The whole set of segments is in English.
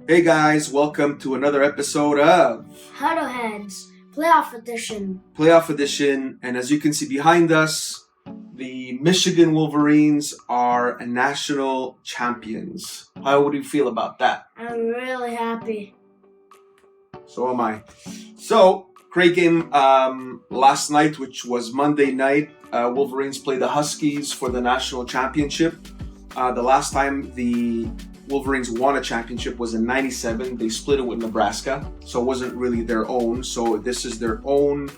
Hey guys, welcome to another episode of Huddle Heads Playoff Edition. Playoff Edition. And as you can see behind us, the Michigan Wolverines are national champions. How would you feel about that? I'm really happy. So am I. So, great game last night, which was Monday night. Wolverines played the Huskies for the national championship. The last time the Wolverines won a championship was in '97. They split it with Nebraska, so it wasn't really their own. So this is their own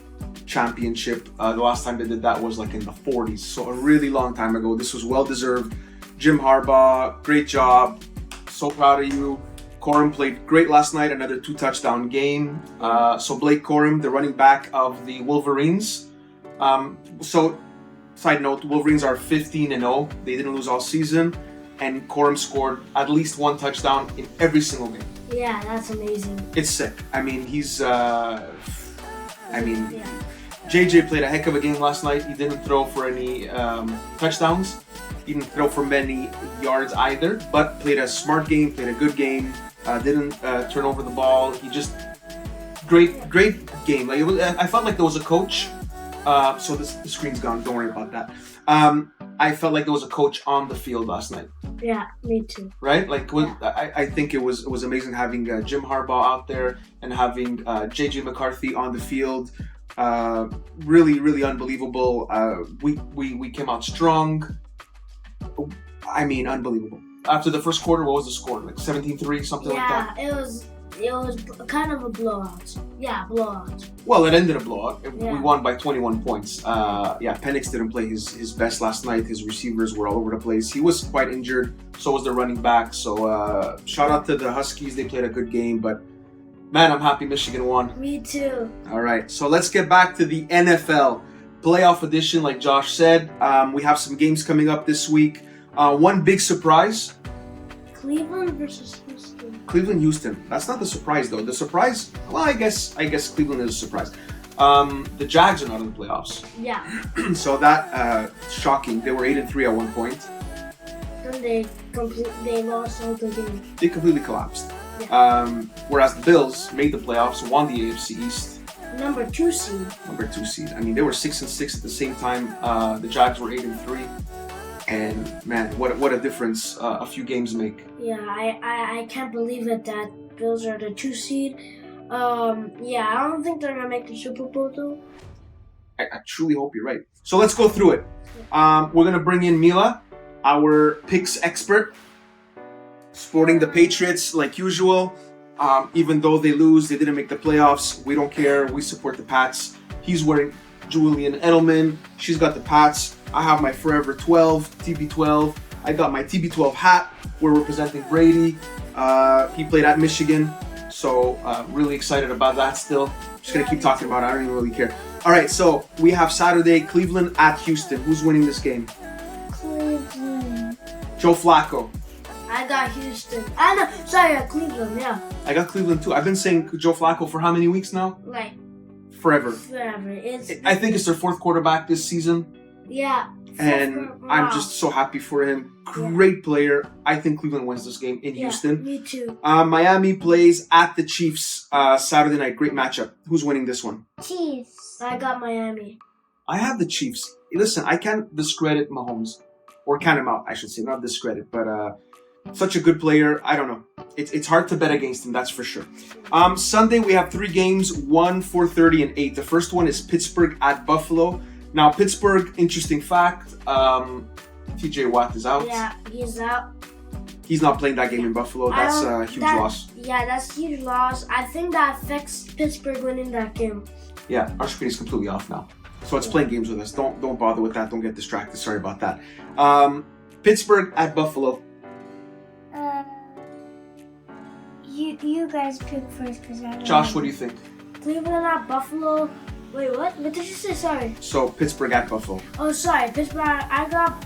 championship. The last time they did that was like in the 40s, so a really long time ago. This was well deserved. Jim Harbaugh, great job. So proud of you. Corum played great last night, another 2-touchdown game. So Blake Corum, the running back of the Wolverines. Side note, Wolverines are 15-0. They didn't lose all season. And Corum scored at least one touchdown in every single game. Yeah, that's amazing. It's sick. I mean, JJ played a heck of a game last night. He didn't throw for any touchdowns. He didn't throw for many yards either, but played a smart game, played a good game. Didn't turn over the ball. He just great game. Like I felt like there was a coach. So the screen's gone. Don't worry about that. I felt like there was a coach on the field last night. Yeah, me too. Right? Like, I think it was amazing having Jim Harbaugh out there and having JJ McCarthy on the field. Really, really unbelievable. We came out strong. I mean, unbelievable. After the first quarter, what was the score? Like 17-3, something like that? Yeah, it was kind of a blowout. Yeah, blowout. Well, it ended a blowout. Yeah. We won by 21 points. Penix didn't play his best last night. His receivers were all over the place. He was quite injured. So was the running back. So shout out to the Huskies. They played a good game. But, man, I'm happy Michigan won. Me too. All right. So let's get back to the NFL playoff edition. Like Josh said, we have some games coming up this week. One big surprise. Cleveland versus Houston. Cleveland-Houston. That's not the surprise, though. The surprise, well, I guess Cleveland is a surprise. The Jags are not in the playoffs. Yeah. So that, shocking. They were 8-3 at one point. Then they lost all the games. They completely collapsed. Yeah. Whereas the Bills made the playoffs, won the AFC East. Number 2 seed. Number 2 seed. I mean, they were 6-6 at the same time. The Jags were 8-3. And man, what a difference a few games make. Yeah, I can't believe it that Bills are the 2 seed. I don't think they're gonna make the Super Bowl though. I truly hope you're right. So let's go through it. We're gonna bring in Mila, our picks expert, sporting the Patriots like usual. Even though they lose, they didn't make the playoffs. We don't care. We support the Pats. He's wearing Julian Edelman. She's got the Pats. I have my Forever 12, TB12. I got my TB12 hat. We're representing Brady. He played at Michigan. So really excited about that still. Just going to keep talking about it. I don't even really care. All right, so we have Saturday, Cleveland at Houston. Who's winning this game? Cleveland. Joe Flacco. I got Houston. Cleveland, yeah. I got Cleveland too. I've been saying Joe Flacco for how many weeks now? Like, Forever. I think it's their 4th quarterback this season. Yeah. And I'm just so happy for him. Great player. I think Cleveland wins this game in Houston. Me too. Miami plays at the Chiefs Saturday night. Great matchup. Who's winning this one? Chiefs. I got Miami. I have the Chiefs. Listen, I can't discredit Mahomes. Or count him out, I should say. Not discredit, but such a good player. I don't know. It's hard to bet against him, that's for sure. Sunday, we have 3 games, 1, 4:30, and 8. The first one is Pittsburgh at Buffalo. Now, Pittsburgh, interesting fact, TJ Watt is out. Yeah, he's out. He's not playing that game in Buffalo. That's a huge loss. Yeah, that's a huge loss. I think that affects Pittsburgh winning that game. Yeah, our screen is completely off now. So it's playing games with us. Don't bother with that. Don't get distracted. Sorry about that. Pittsburgh at Buffalo. You guys pick first because I don't Josh, what do you think? Cleveland at Buffalo. Wait, what? What did you say? Sorry. So Pittsburgh at Buffalo. Oh, sorry. Pittsburgh. I got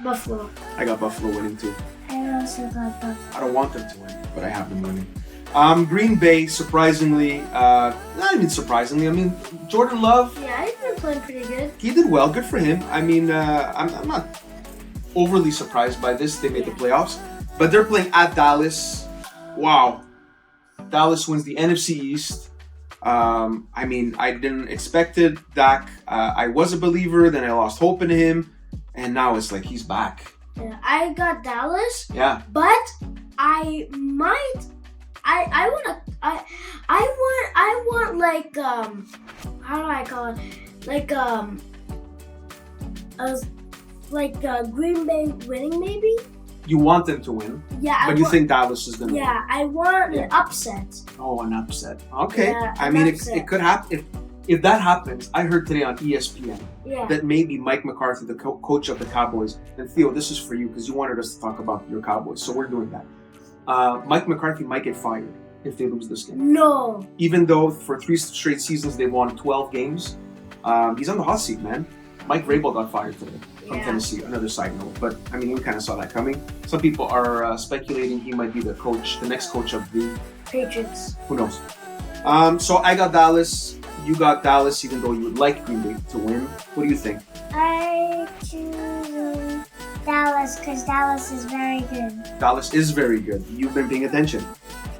Buffalo. I got Buffalo winning too. I also got Buffalo. I don't want them to win, but I have them winning. Green Bay, surprisingly, not even surprisingly. I mean, Jordan Love. Yeah, he's been playing pretty good. He did well. Good for him. I mean, I'm not overly surprised by this. They made the playoffs, but they're playing at Dallas. wow. Dallas wins the NFC East. I mean, I didn't expect it. Dak, I was a believer, then I lost hope in him, and now it's like he's back. Yeah, I got Dallas. Yeah. But I might. I want like how do I call it? Green Bay winning maybe. You want them to win, Yeah. but you think Dallas is going to win. Yeah, I want an upset. Oh, an upset. Okay. Yeah, I an mean, upset. it could happen. If that happens, I heard today on ESPN Yeah. that maybe Mike McCarthy, the coach of the Cowboys, and Theo, this is for you because you wanted us to talk about your Cowboys, so we're doing that. Mike McCarthy might get fired if they lose this game. No. Even though for 3 straight seasons they won 12 games, he's on the hot seat, man. Mike Vrabel got fired today from Yeah. Tennessee. Another side note, but I mean, we kind of saw that coming. Some people are speculating he might be the next coach of the. Patriots. Who knows? So I got Dallas. You got Dallas, even though you would like Green Bay to win. What do you think? I choose Dallas because Dallas is very good. Dallas is very good. You've been paying attention.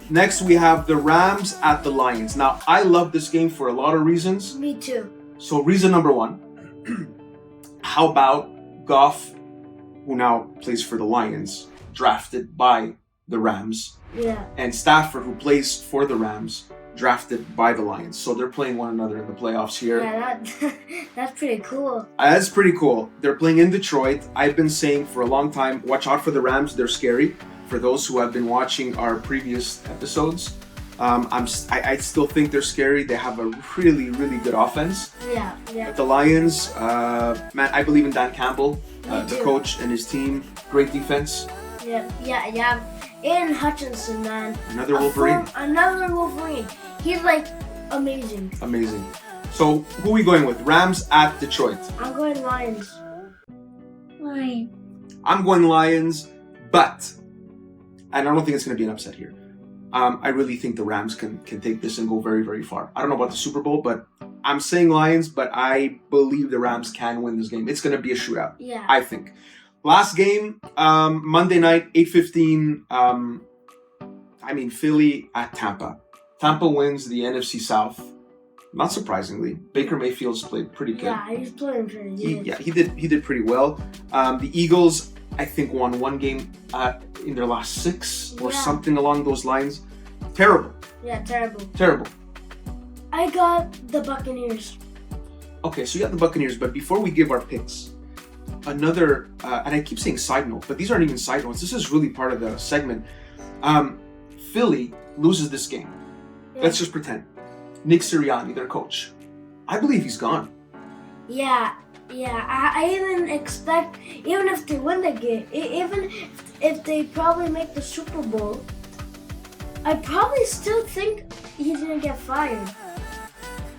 Next, we have the Rams at the Lions. Now, I love this game for a lot of reasons. Me too. So, reason number one, how about Goff, who now plays for the Lions, drafted by the Rams, Yeah. and Stafford, who plays for the Rams, drafted by the Lions. So they're playing one another in the playoffs here. Yeah, that's pretty cool. That's pretty cool. They're playing in Detroit. I've been saying for a long time, watch out for the Rams. They're scary. For those who have been watching our previous episodes, I still think they're scary. They have a really, really good offense. Yeah. But the Lions, man, I believe in Dan Campbell, Me the too. coach, and his team. Great defense. Yeah. Aiden Hutchinson, man. Another Wolverine. Another Wolverine. He's like amazing. Amazing. So who are we going with? Rams at Detroit. I'm going Lions. Why? I'm going Lions, but, and I don't think it's going to be an upset here. I really think the Rams can take this and go very, very far. I don't know about the Super Bowl, but I'm saying Lions, but I believe the Rams can win this game. It's going to be a shootout, Yeah. I think. Last game, Monday night, 8:15. Philly at Tampa. Tampa wins the NFC South. Not surprisingly, Baker Mayfield's played pretty good. Yeah, he's playing pretty good. He did pretty well. The Eagles, I think, won one game in their last 6 or Yeah. something along those lines. Terrible. Yeah, terrible. Terrible. I got the Buccaneers. Okay, so you got the Buccaneers, but before we give our picks, another, and I keep saying side note, but these aren't even side notes. This is really part of the segment. Philly loses this game. Yeah. Let's just pretend. Nick Sirianni, their coach. I believe he's gone. Yeah. I even expect, even if they win the game, even if they probably make the Super Bowl, I probably still think he's gonna get fired.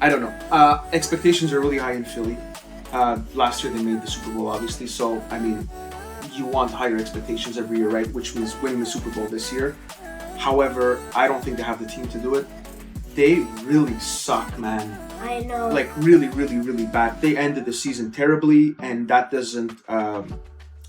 I don't know. Expectations are really high in Philly. Last year they made the Super Bowl, obviously. So, I mean, you want higher expectations every year, right? Which means winning the Super Bowl this year. However, I don't think they have the team to do it. They really suck, man. I know. Like, really, really, really bad. They ended the season terribly, and that doesn't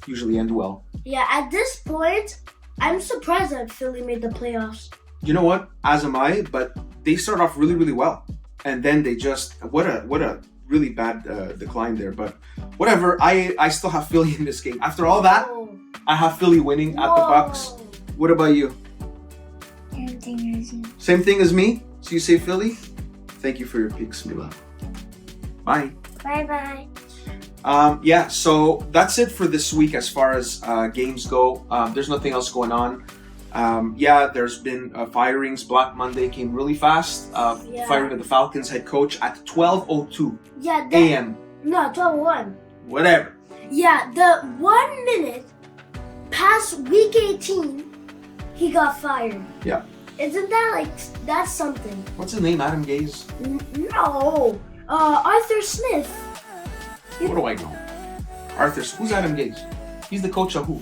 usually end well. Yeah, at this point, I'm surprised that Philly made the playoffs. You know what? As am I, but they start off really, really well. And then they just, what a really bad decline there. But whatever, I still have Philly in this game. After all that, Whoa. I have Philly winning at the Bucks. What about you? Everything is you. Same thing as me? So you say Philly? Thank you for your picks, Mila. Bye. Bye-bye. So that's it for this week as far as games go. There's nothing else going on. There's been firings. Black Monday came really fast. Firing of the Falcons head coach at 12:02 Yeah, a.m. No, 12-1. Whatever. Yeah, the 1 minute past week 18, he got fired. Yeah. Isn't that that's something? What's his name? Adam Gaze? No. Arthur Smith. What do I know? Who's Adam Gaze? He's the coach of who?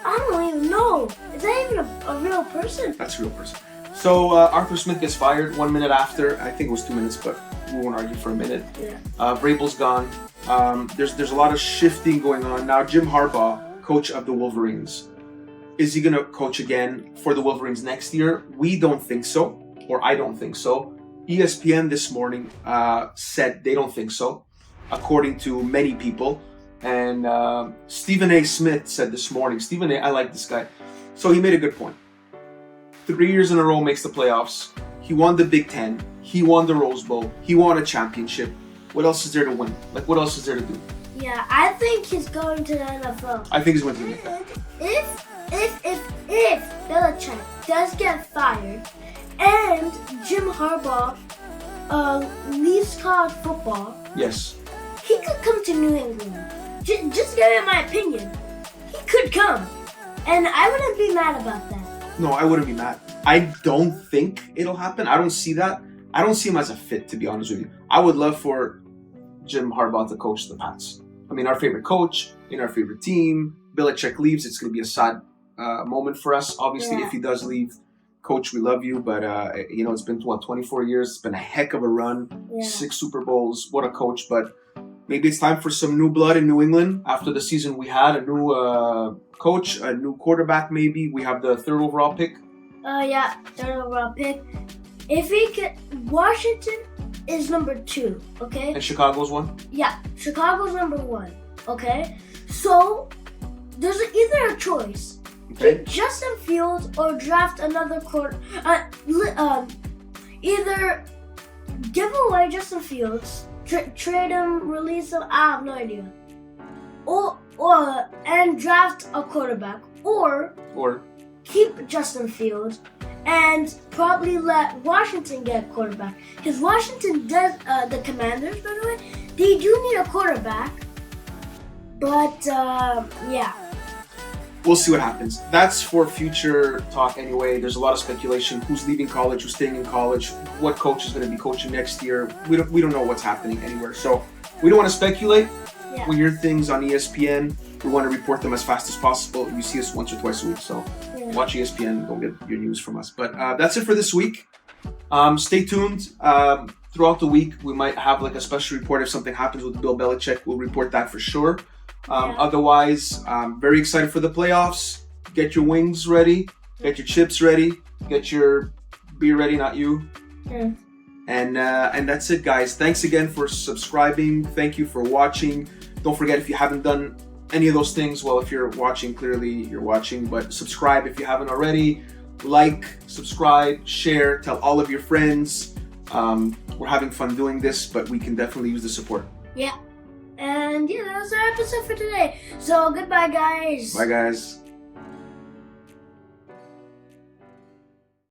I don't even know. Is that even a real person? That's a real person. So Arthur Smith gets fired 1 minute after. I think it was 2 minutes, but we won't argue for a minute. Yeah. Vrabel's gone. There's a lot of shifting going on now. Jim Harbaugh, coach of the Wolverines. is he going to coach again for the Wolverines next year? We don't think so, or I don't think so. ESPN this morning said they don't think so, according to many people. And Stephen A. Smith said this morning, Stephen A., I like this guy. So he made a good point. 3 years in a row makes the playoffs. He won the Big Ten. He won the Rose Bowl. He won a championship. What else is there to win? Like, what else is there to do? Yeah, I think he's going to the NFL. I think he's going to the NFL. If Belichick does get fired and Jim Harbaugh leaves college football, Yes. he could come to New England. Just give me my opinion. He could come. And I wouldn't be mad about that. No, I wouldn't be mad. I don't think it'll happen. I don't see that. I don't see him as a fit, to be honest with you. I would love for Jim Harbaugh to coach the Pats. I mean, our favorite coach in our favorite team. Belichick leaves. It's going to be a sad moment for us. Obviously, if he does leave, Coach, we love you. But, it's been, 24 years? It's been a heck of a run. Yeah. 6 Super Bowls. What a coach. But maybe it's time for some new blood in New England after the season we had. A new coach, a new quarterback maybe. We have the 3rd overall pick. Yeah, 3rd overall pick. If he could, Washington is number 2, okay? And Chicago's 1? Yeah, Chicago's number 1, okay? So, there's either a choice. Okay. Keep Justin Fields or draft another either give away Justin Fields, trade him, release him, I have no idea. Or and draft a quarterback. Or keep Justin Fields and probably let Washington get a quarterback. Because Washington does, the Commanders, by the way, they do need a quarterback. But, yeah. We'll see what happens. That's for future talk anyway. There's a lot of speculation. Who's leaving college? Who's staying in college? What coach is going to be coaching next year? We don't know what's happening anywhere. So we don't want to speculate. Yeah. We hear things on ESPN. We want to report them as fast as possible. You see us once or twice a week. So watch ESPN. Go get your news from us. But that's it for this week. Stay tuned. Throughout the week, we might have like a special report if something happens with Bill Belichick. We'll report that for sure. Otherwise, I'm very excited for the playoffs. Get your wings ready. Get your chips ready. Get your beer ready, not you. And that's it, guys. Thanks again for subscribing. Thank you for watching. Don't forget, if you haven't done any of those things, well, if you're watching, clearly you're watching, but subscribe if you haven't already. Like, subscribe, share, tell all of your friends. We're having fun doing this, but we can definitely use the support. Yeah. And yeah, that was our episode for today. So goodbye, guys. Bye, guys.